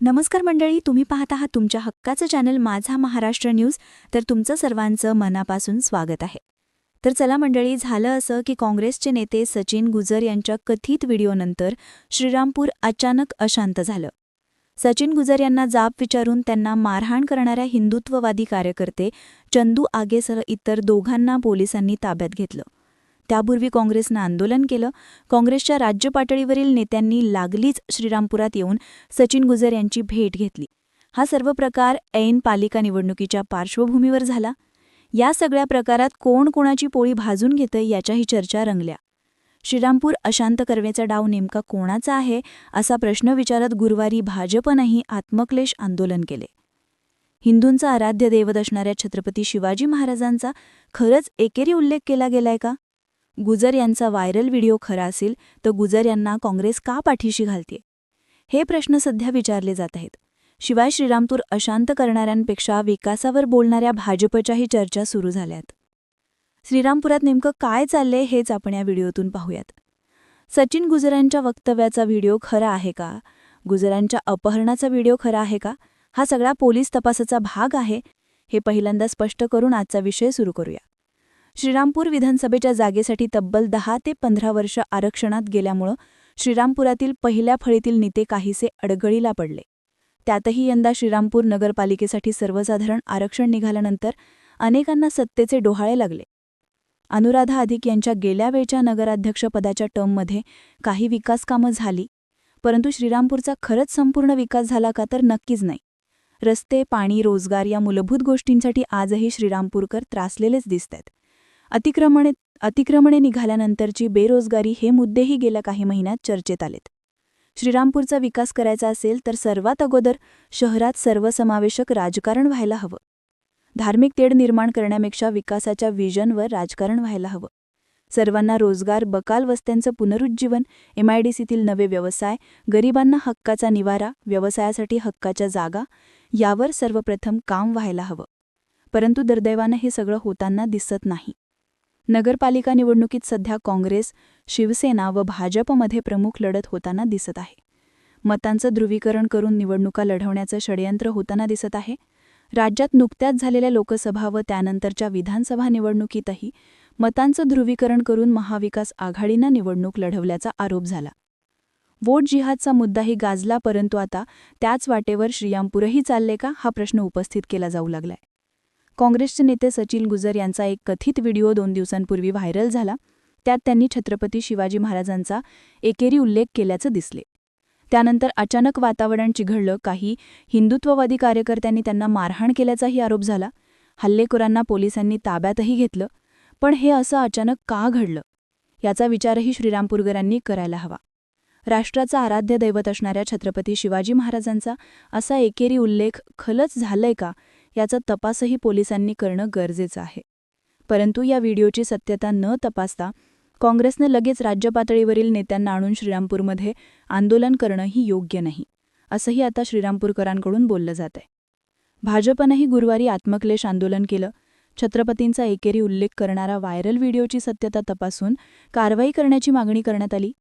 नमस्कार मंडळी, तुम्ही पाहत आहात तुमच्या हक्काचं चॅनल माझा महाराष्ट्र न्यूज. तर तुमचं सर्वांचं मनापासून स्वागत आहे. तर चला मंडळी, झालं असं की काँग्रेसचे नेते सचिन गुजर यांच्या कथित व्हिडिओनंतर श्रीरामपूर अचानक अशांत झालं. सचिन गुजर यांना जाब विचारून त्यांना मारहाण करणाऱ्या हिंदुत्ववादी कार्यकर्ते चंदू आगेसह इतर दोघांना पोलिसांनी ताब्यात घेतलं. त्यापूर्वी काँग्रेसनं आंदोलन केलं. काँग्रेसच्या राज्य पातळीवरील नेत्यांनी लागलीच श्रीरामपुरात येऊन सचिन गुजर यांची भेट घेतली. हा सर्व प्रकार ऐन पालिका निवडणुकीच्या पार्श्वभूमीवर झाला. या सगळ्या प्रकारात कोण कोणाची पोळी भाजून घेतंय याच्याही चर्चा रंगल्या. श्रीरामपूर अशांत करण्याचा डाव नेमका कोणाचा आहे असा प्रश्न विचारत गुरुवारी भाजपनंही आत्मक्लेश आंदोलन केले. हिंदूंचा आराध्य दैवत असणाऱ्या छत्रपती शिवाजी महाराजांचा खरंच एकेरी उल्लेख केला गेलाय का? गुजर यांचा व्हायरल व्हिडिओ खरा असेल तर गुजर यांना काँग्रेस का पाठीशी घालतेय? हे प्रश्न सध्या विचारले जात आहेत. शिवाय श्रीरामपूर अशांत करणाऱ्यांपेक्षा विकासावर बोलणाऱ्या भाजपच्याही चर्चा सुरू झाल्यात. श्रीरामपुरात नेमकं काय चाललंय हेच आपण या व्हिडिओतून पाहूयात. सचिन गुजरांच्या वक्तव्याचा व्हिडिओ खरा आहे का? गुजरांच्या अपहरणाचा व्हिडिओ खरा आहे का? हा सगळा पोलीस तपासाचा भाग आहे, हे पहिल्यांदा स्पष्ट करून आजचा विषय सुरू करूया. श्रीरामपूर विधानसभेच्या जागेसाठी तब्बल 10 ते 15 वर्ष आरक्षणात गेल्यामुळं श्रीरामपुरातील पहिल्या फळीतील नेते काहीसे अडगळीला पडले. त्यातही यंदा श्रीरामपूर नगरपालिकेसाठी सर्वसाधारण आरक्षण निघाल्यानंतर अनेकांना सत्तेचे डोहाळे लागले. अनुराधा अधिक यांच्या गेल्या वेळच्या नगराध्यक्षपदाच्या टर्ममध्ये काही विकास कामं झाली, परंतु श्रीरामपूरचा खरंच संपूर्ण विकास झाला का तर नक्कीच नाही. रस्ते, पाणी, रोजगार या मूलभूत गोष्टींसाठी आजही श्रीरामपूरकर त्रासलेलेच दिसतात. अतिक्रमणे निघाल्यानंतरची बेरोजगारी हे मुद्देही गेल्या काही महिन्यात चर्चेत आलेत. श्रीरामपूरचा विकास करायचा असेल तर सर्वात अगोदर शहरात सर्वसमावेशक राजकारण व्हायला हवं. धार्मिक तेढ निर्माण करण्यापेक्षा विकासाच्या व्हिजनवर राजकारण व्हायला हवं. सर्वांना रोजगार, बकाल वस्त्यांचं पुनरुज्जीवन, MIDCतील नवे व्यवसाय, गरिबांना हक्काचा निवारा, व्यवसायासाठी हक्काच्या जागा यावर सर्वप्रथम काम व्हायला हवं. परंतु दुर्दैवानं हे सगळं होताना दिसत नाही. नगरपालिका निवडणुकीत सध्या काँग्रेस, शिवसेना व भाजपमध्ये प्रमुख लढत होताना दिसत आहे. मतांचं ध्रुवीकरण करून निवडणुका लढवण्याचं षडयंत्र होताना दिसत आहे. राज्यात नुकत्याच झालेल्या लोकसभा व त्यानंतरच्या विधानसभा निवडणुकीतही मतांचं ध्रुवीकरण करून महाविकास आघाडीनं निवडणूक लढवल्याचा आरोप झाला. वोट जिहादचा मुद्दाही गाजला, परंतु आता त्याच वाटेवर श्रीरामपूरही चालले का हा प्रश्न उपस्थित केला जाऊ लागलाय. काँग्रेसचे नेते सचिन गुजर यांचा एक कथित व्हिडिओ 2 दिवसांपूर्वी व्हायरल झाला. त्यात त्यांनी छत्रपती शिवाजी महाराजांचा एकेरी उल्लेख केल्याचं दिसले. त्यानंतर अचानक वातावरण चिघळलं. काही हिंदुत्ववादी कार्यकर्त्यांनी त्यांना मारहाण केल्याचाही आरोप झाला. हल्लेखोरांना पोलिसांनी ताब्यातही घेतलं. पण हे असं अचानक का घडलं याचा विचारही श्रीरामपूरकरांनी करायला हवा. राष्ट्राचा आराध्य दैवत असणाऱ्या छत्रपती शिवाजी महाराजांचा असा एकेरी उल्लेख खलच झालंय का याचा तपासही पोलिसांनी करणं गरजेचं आहे. परंतु या व्हिडिओची सत्यता न तपासता काँग्रेसनं लगेच राज्य पातळीवरील नेत्यांना आणून श्रीरामपूरमध्ये आंदोलन करणंही योग्य नाही, असंही आता श्रीरामपूरकरांकडून बोललं जात आहे. भाजपनंही गुरुवारी आत्मक्लेश आंदोलन केलं. छत्रपतींचा एकेरी उल्लेख करणारा व्हायरल व्हिडिओची सत्यता तपासून कारवाई करण्याची मागणी करण्यात आली.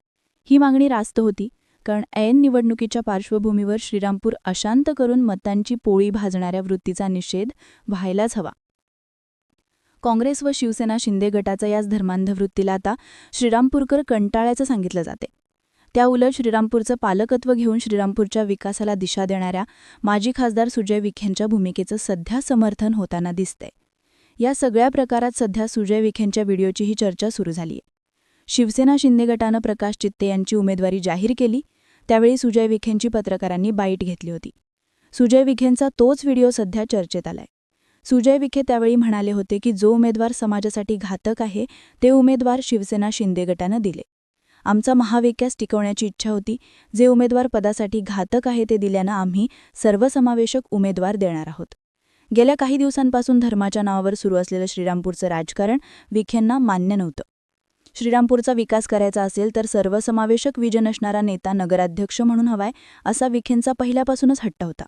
ही मागणी रास्त होती, कारण ऐन निवडणुकीच्या पार्श्वभूमीवर श्रीरामपूर अशांत करून मतांची पोळी भाजणाऱ्या वृत्तीचा निषेध व्हायलाच हवा. काँग्रेस व शिवसेना शिंदे गटाचा याच धर्मांध वृत्तीला आता श्रीरामपूरकर कंटाळ्याचं सांगितलं जाते. त्याउलट श्रीरामपूरचं पालकत्व घेऊन श्रीरामपूरच्या विकासाला दिशा देणाऱ्या माजी खासदार सुजय विखेंच्या भूमिकेचं सध्या समर्थन होताना दिसतंय. या सगळ्या प्रकारात सध्या सुजय विखेंच्या व्हिडिओचीही चर्चा सुरू झाली आहे. शिवसेना शिंदे गटानं प्रकाश चित्ते यांची उमेदवारी जाहीर केली. त्यावेळी सुजय विखेंची पत्रकारांनी बाईट घेतली होती. सुजय विखेंचा तोच व्हिडिओ सध्या चर्चेत आलाय. सुजय विखे त्यावेळी म्हणाले होते की जो उमेदवार समाजासाठी घातक आहे ते उमेदवार शिवसेना शिंदे गटानं दिले. आमचा महाविकास टिकवण्याची इच्छा होती. जे उमेदवार पदासाठी घातक आहे ते दिल्यानं आम्ही सर्वसमावेशक उमेदवार देणार आहोत. गेल्या काही दिवसांपासून धर्माच्या नावावर सुरू असलेलं श्रीरामपूरचं राजकारण विखेंना मान्य नव्हतं. श्रीरामपूरचा विकास करायचा असेल तर सर्वसमावेशक विजन असणारा नेता नगराध्यक्ष म्हणून हवाय, असा विखेंचा पहिल्यापासूनच हट्ट होता.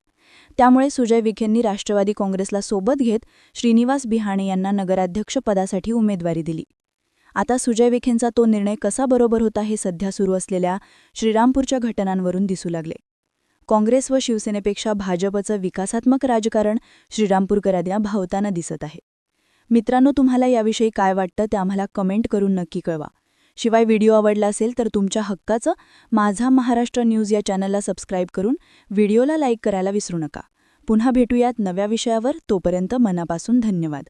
त्यामुळे सुजय विखेंनी राष्ट्रवादी काँग्रेसला सोबत घेत श्रीनिवास बिहाणे यांना नगराध्यक्षपदासाठी उमेदवारी दिली. आता सुजय विखेंचा तो निर्णय कसा बरोबर होता हे सध्या सुरू असलेल्या श्रीरामपूरच्या घटनांवरून दिसू लागले. काँग्रेस व शिवसेनेपेक्षा भाजपचं विकासात्मक राजकारण श्रीरामपूरकरांना भावताना दिसत आहे. मित्रांनो, तुम्हाला याविषयी काय वाटतं ते आम्हाला कमेंट करून नक्की कळवा. शिवाय व्हिडिओ आवडला असेल तर तुमच्या हक्काचं माझा महाराष्ट्र न्यूज या चॅनलला सबस्क्राईब करून व्हिडिओला लाईक करायला विसरू नका. पुन्हा भेटूयात नव्या विषयावर. तोपर्यंत मनापासून धन्यवाद.